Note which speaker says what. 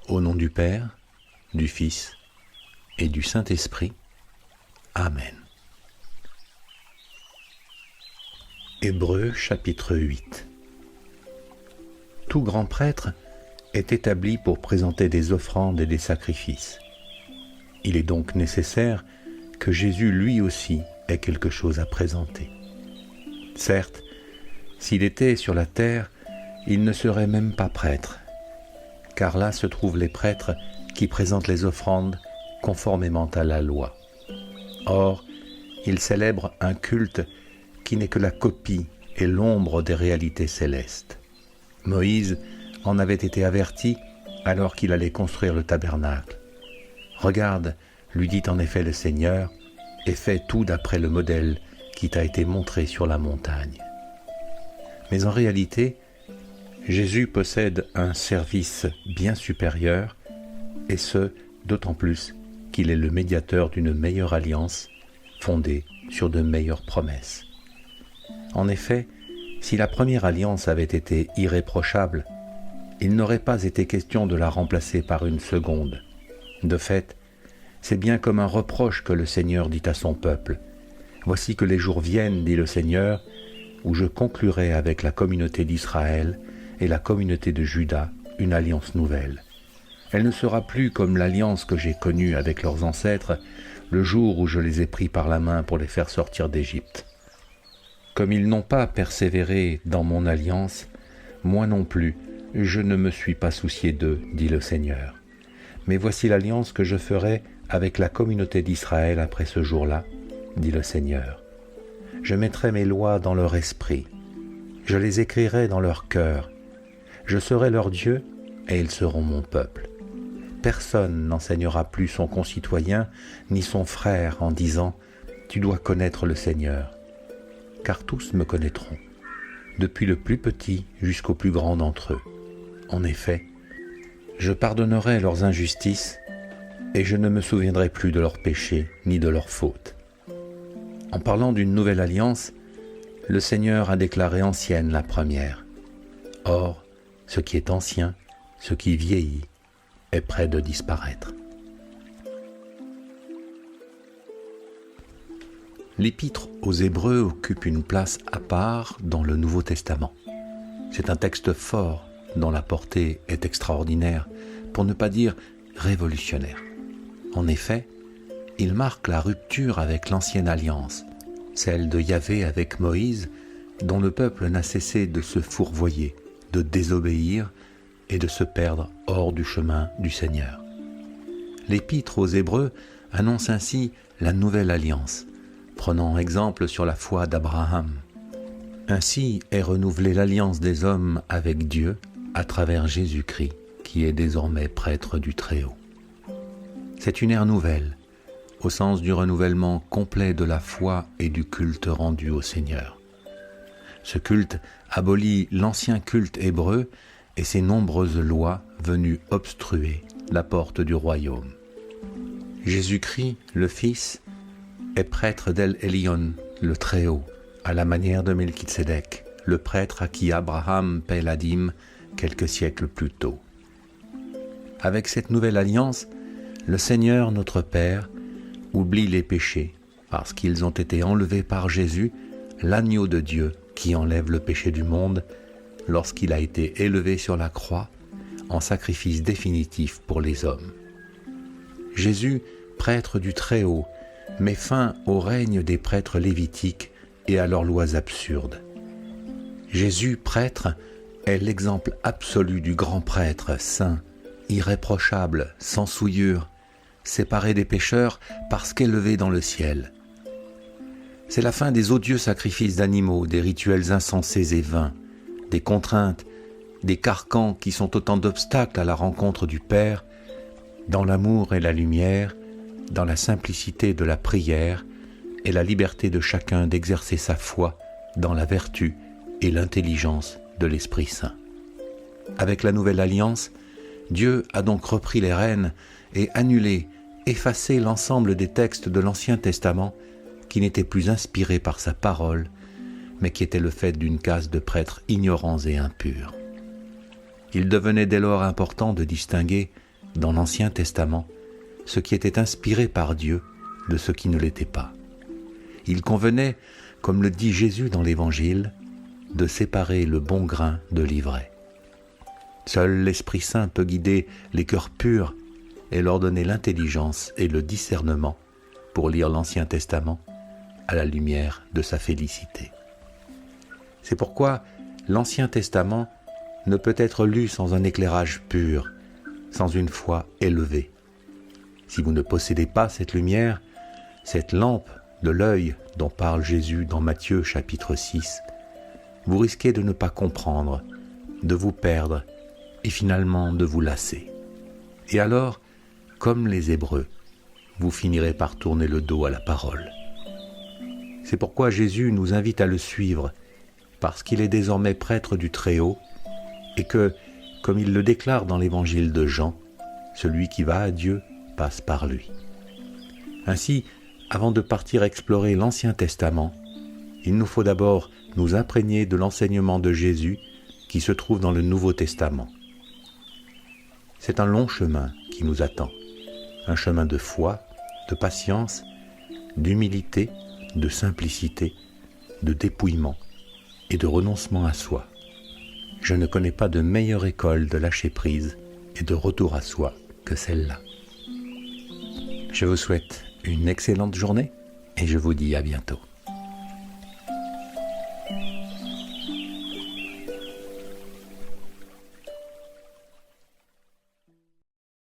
Speaker 1: Au nom du Père, du Fils et du Saint-Esprit. Amen. Hébreux chapitre 8. Tout grand prêtre est établi pour présenter des offrandes et des sacrifices. Il est donc nécessaire que Jésus lui aussi ait quelque chose à présenter. Certes, s'il était sur la terre, il ne serait même pas prêtre, car là se trouvent les prêtres qui présentent les offrandes conformément à la loi. Or, il célèbre un culte qui n'est que la copie et l'ombre des réalités célestes. Moïse en avait été averti alors qu'il allait construire le tabernacle. « Regarde, lui dit en effet le Seigneur, et fais tout d'après le modèle qui t'a été montré sur la montagne. » Mais en réalité, Jésus possède un service bien supérieur, et ce, d'autant plus qu'il est le médiateur d'une meilleure alliance, fondée sur de meilleures promesses. En effet, si la première alliance avait été irréprochable, il n'aurait pas été question de la remplacer par une seconde. De fait, c'est bien comme un reproche que le Seigneur dit à son peuple. « Voici que les jours viennent, dit le Seigneur, où je conclurai avec la communauté d'Israël et la communauté de Juda une alliance nouvelle. Elle ne sera plus comme l'alliance que j'ai connue avec leurs ancêtres le jour où je les ai pris par la main pour les faire sortir d'Égypte. Comme ils n'ont pas persévéré dans mon alliance, moi non plus, je ne me suis pas soucié d'eux, dit le Seigneur. Mais voici l'alliance que je ferai avec la communauté d'Israël après ce jour-là, dit le Seigneur. Je mettrai mes lois dans leur esprit, je les écrirai dans leur cœur. Je serai leur Dieu et ils seront mon peuple. Personne n'enseignera plus son concitoyen ni son frère en disant « Tu dois connaître le Seigneur », car tous me connaîtront, depuis le plus petit jusqu'au plus grand d'entre eux. En effet, je pardonnerai leurs injustices et je ne me souviendrai plus de leurs péchés ni de leurs fautes. En parlant d'une nouvelle alliance, le Seigneur a déclaré ancienne la première. Or, ce qui est ancien, ce qui vieillit, est près de disparaître. L'Épître aux Hébreux occupe une place à part dans le Nouveau Testament. C'est un texte fort dont la portée est extraordinaire, pour ne pas dire révolutionnaire. En effet, il marque la rupture avec l'ancienne alliance, celle de Yahvé avec Moïse, dont le peuple n'a cessé de se fourvoyer, de désobéir et de se perdre hors du chemin du Seigneur. L'Épître aux Hébreux annonce ainsi la nouvelle alliance, prenant exemple sur la foi d'Abraham. Ainsi est renouvelée l'alliance des hommes avec Dieu à travers Jésus-Christ, qui est désormais prêtre du Très-Haut. C'est une ère nouvelle, au sens du renouvellement complet de la foi et du culte rendu au Seigneur. Ce culte abolit l'ancien culte hébreu et ses nombreuses lois venues obstruer la porte du royaume. Jésus-Christ, le Fils, est prêtre d'El Elyon, le Très-Haut, à la manière de Melchizedek, le prêtre à qui Abraham paie la dîme quelques siècles plus tôt. Avec cette nouvelle alliance, le Seigneur, notre Père, oublie les péchés, parce qu'ils ont été enlevés par Jésus, l'agneau de Dieu qui enlève le péché du monde, lorsqu'il a été élevé sur la croix en sacrifice définitif pour les hommes. Jésus, prêtre du Très-Haut, met fin au règne des prêtres lévitiques et à leurs lois absurdes. Jésus, prêtre, est l'exemple absolu du grand prêtre, saint, irréprochable, sans souillure, séparé des pécheurs parce qu'élevé dans le ciel. C'est la fin des odieux sacrifices d'animaux, des rituels insensés et vains, des contraintes, des carcans qui sont autant d'obstacles à la rencontre du Père, dans l'amour et la lumière, dans la simplicité de la prière et la liberté de chacun d'exercer sa foi dans la vertu et l'intelligence de l'Esprit Saint. Avec la nouvelle alliance, Dieu a donc repris les rênes et annulé, effacé l'ensemble des textes de l'Ancien Testament qui n'étaient plus inspirés par sa parole, mais qui étaient le fait d'une caste de prêtres ignorants et impurs. Il devenait dès lors important de distinguer dans l'Ancien Testament ce qui était inspiré par Dieu de ce qui ne l'était pas. Il convenait, comme le dit Jésus dans l'Évangile, de séparer le bon grain de l'ivraie. Seul l'Esprit Saint peut guider les cœurs purs et leur donner l'intelligence et le discernement pour lire l'Ancien Testament à la lumière de sa félicité. C'est pourquoi l'Ancien Testament ne peut être lu sans un éclairage pur, sans une foi élevée. Si vous ne possédez pas cette lumière, cette lampe de l'œil dont parle Jésus dans Matthieu chapitre 6, vous risquez de ne pas comprendre, de vous perdre et finalement de vous lasser. Et alors, comme les Hébreux, vous finirez par tourner le dos à la parole. C'est pourquoi Jésus nous invite à le suivre, parce qu'il est désormais prêtre du Très-Haut et que, comme il le déclare dans l'Évangile de Jean, celui qui va à Dieu passe par lui. Ainsi, avant de partir explorer l'Ancien Testament, il nous faut d'abord nous imprégner de l'enseignement de Jésus qui se trouve dans le Nouveau Testament. C'est un long chemin qui nous attend, un chemin de foi, de patience, d'humilité, de simplicité, de dépouillement et de renoncement à soi. Je ne connais pas de meilleure école de lâcher prise et de retour à soi que celle-là. Je vous souhaite une excellente journée et je vous dis à bientôt.